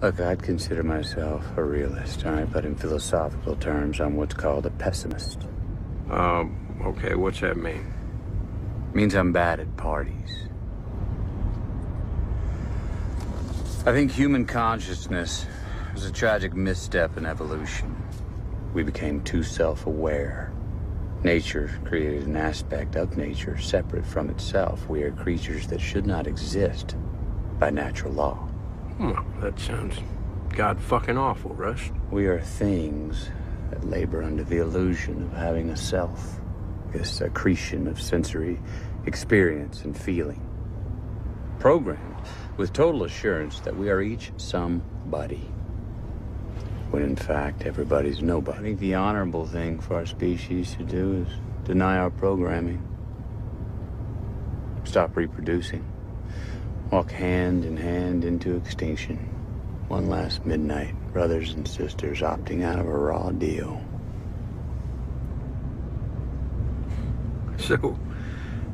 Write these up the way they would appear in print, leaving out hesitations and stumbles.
Look, I'd consider myself a realist, all right? But in philosophical terms, I'm what's called a pessimist. Okay, what's that mean? Means I'm bad at parties. I think human consciousness was a tragic misstep in evolution. We became too self-aware. Nature created an aspect of nature separate from itself. We are creatures that should not exist by natural law. Well, that sounds god-fucking awful, Russ. We are things that labor under the illusion of having a self, this accretion of sensory experience and feeling. Programmed with total assurance that we are each somebody, when in fact everybody's nobody. I think the honorable thing for our species to do is deny our programming. Stop reproducing. Walk hand in hand into extinction. One last midnight, brothers and sisters opting out of a raw deal. So,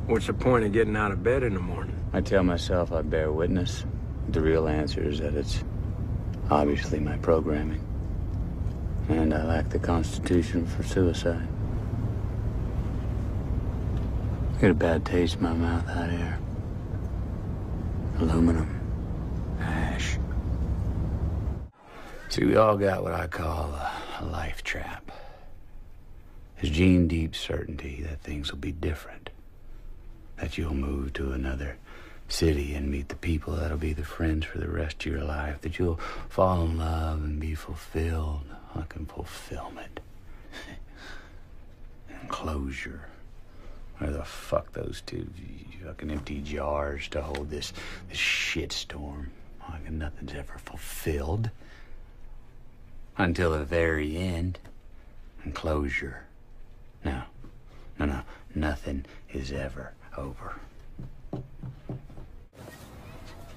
what's the point of getting out of bed in the morning? I tell myself I bear witness. The real answer is that it's obviously my programming. And I lack the constitution for suicide. I get a bad taste in my mouth out here. Aluminum. Ash. See, we all got what I call a life trap. This gene-deep certainty that things will be different. That you'll move to another city and meet the people that'll be the friends for the rest of your life. That you'll fall in love and be fulfilled. Fucking fulfillment. And closure. Where the fuck those two fucking empty jars to hold this shitstorm? Like nothing's ever fulfilled. Until the very end. And closure. No. Nothing is ever over.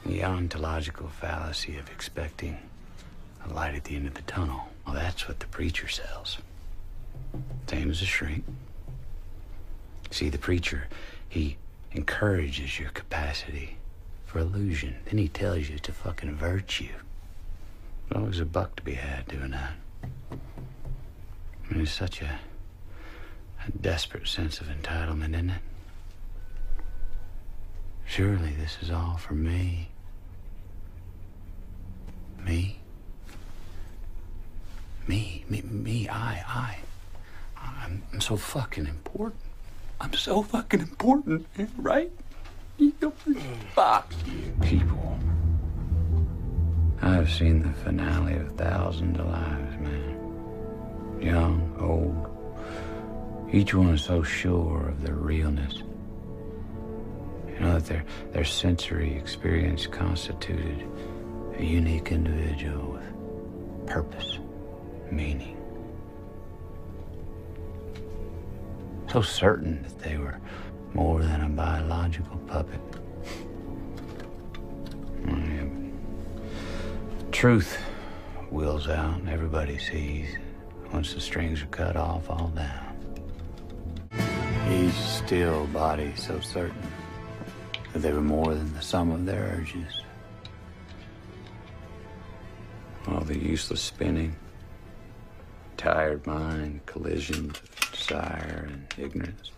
The ontological fallacy of expecting a light at the end of the tunnel. Well, that's what the preacher sells. Same as a shrink. See, the preacher, he encourages your capacity for illusion. Then he tells you it's a fucking virtue. There's always a buck to be had doing that. I mean, it's such a desperate sense of entitlement, isn't it? Surely this is all for me. Me. I'm so fucking important. I'm so fucking important, right? Fuck you, people. I've seen the finale of thousands of lives, man. Young, old. Each one is so sure of their realness. You know that their sensory experience constituted a unique individual with purpose, meaning. So certain that they were more than a biological puppet. Truth wheels out and everybody sees once the strings are cut off all down. Each still body so certain that they were more than the sum of their urges. All the useless spinning, tired mind, collisions of desire and ignorance.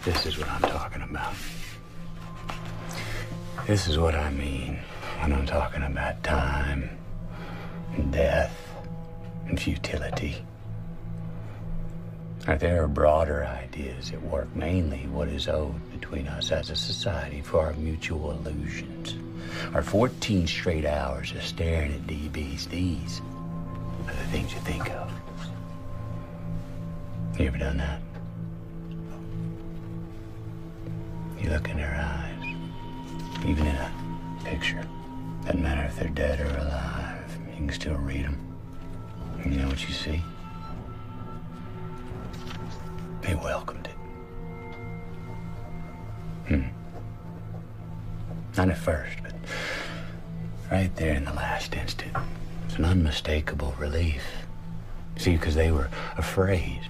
This is what I'm talking about. This is what I mean when I'm talking about time and death and futility. There are broader ideas at work, mainly what is owed between us as a society for our mutual illusions. Our 14 straight hours of staring at DBs. These are the things you think of. You ever done that? You look in their eyes, even in a picture. Doesn't matter if they're dead or alive. You can still read them. And you know what you see? They welcomed it. Not at first, but right there in the last instant. It's an unmistakable relief. See, because they were afraid.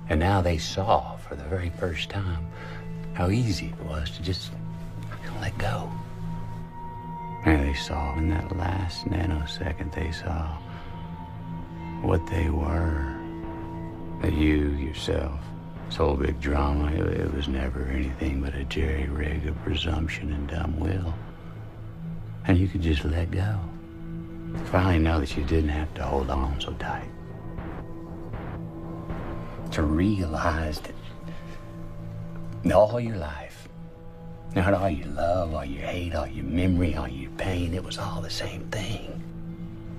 And now they saw for the very first time How easy it was to just let go. And they saw in that last nanosecond, they saw what they were. That you, yourself, this whole big drama, it was never anything but a jerry-rig of presumption and dumb will. And you could just let go. Finally know that you didn't have to hold on so tight. To realize that all your life, not all your love, all your hate, all your memory, all your pain, it was all the same thing.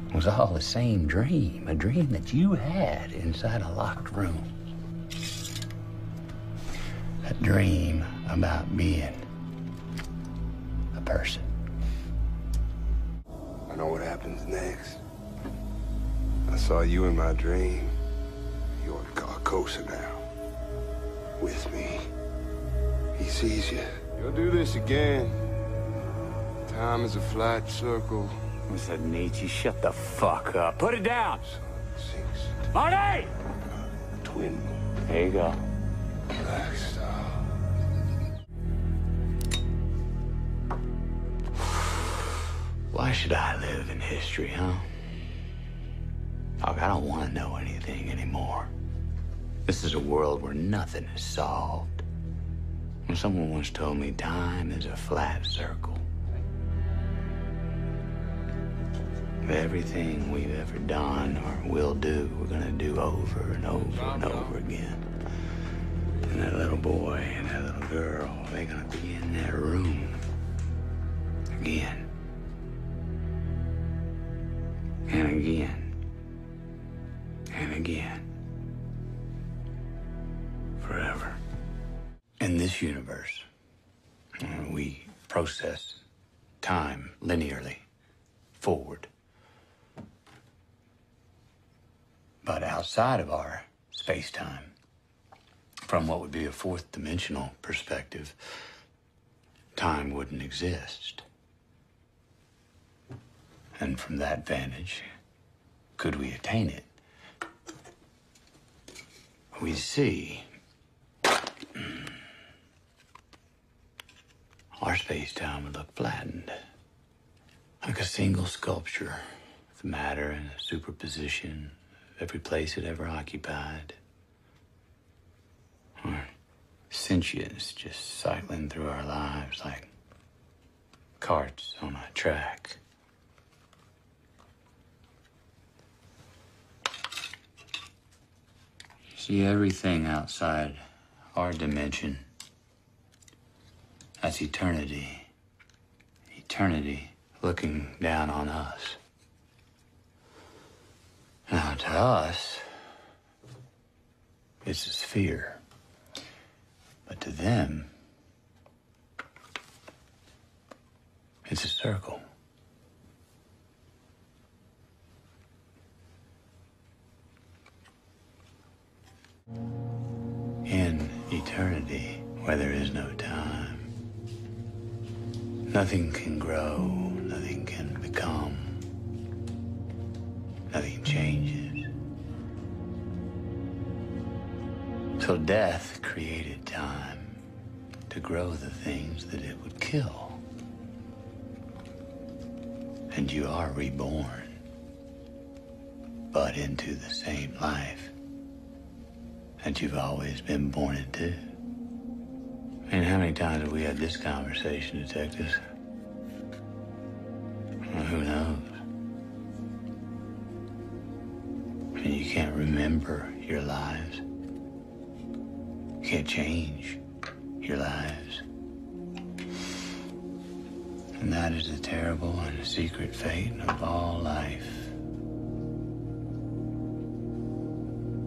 It was all the same dream, a dream that you had inside a locked room. A dream about being a person. I know what happens next. I saw you in my dream. You're at Cohle'dan with me. He sees you. You'll do this again. Time is a flat circle. Mr. Nietzsche, shut the fuck up. Put it down. Sinks Marty! twin There you go. black star. Why should I live in history, huh? Look, I don't want to know anything anymore. This is a world where nothing is solved. When someone once told me time is a flat circle. Everything we've ever done or will do, we're gonna do over and over and over again. And that little boy and that little girl, they're gonna be in that room again. And again. And again. Forever. In this universe, we process time linearly forward. But outside of our space-time, from what would be a fourth dimensional perspective, time wouldn't exist. And from that vantage, could we attain it? We see our space-time would look flattened, like a single sculpture with matter and a superposition of every place it ever occupied. Or sentience just cycling through our lives like carts on a track. See, everything outside our dimension, that's eternity. Eternity looking down on us. Now, to us, it's a sphere. But to them, it's a circle. In eternity, where there is no time, nothing can grow, nothing can become, nothing changes. So death created time to grow the things that it would kill. And you are reborn, but into the same life that you've always been born into. And how many times have we had this conversation, detectives? Well, who knows? And you can't remember your lives. You can't change your lives. And that is the terrible and secret fate of all life.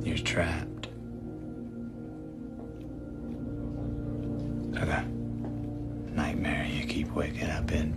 You're trapped. Like a nightmare you keep waking up in.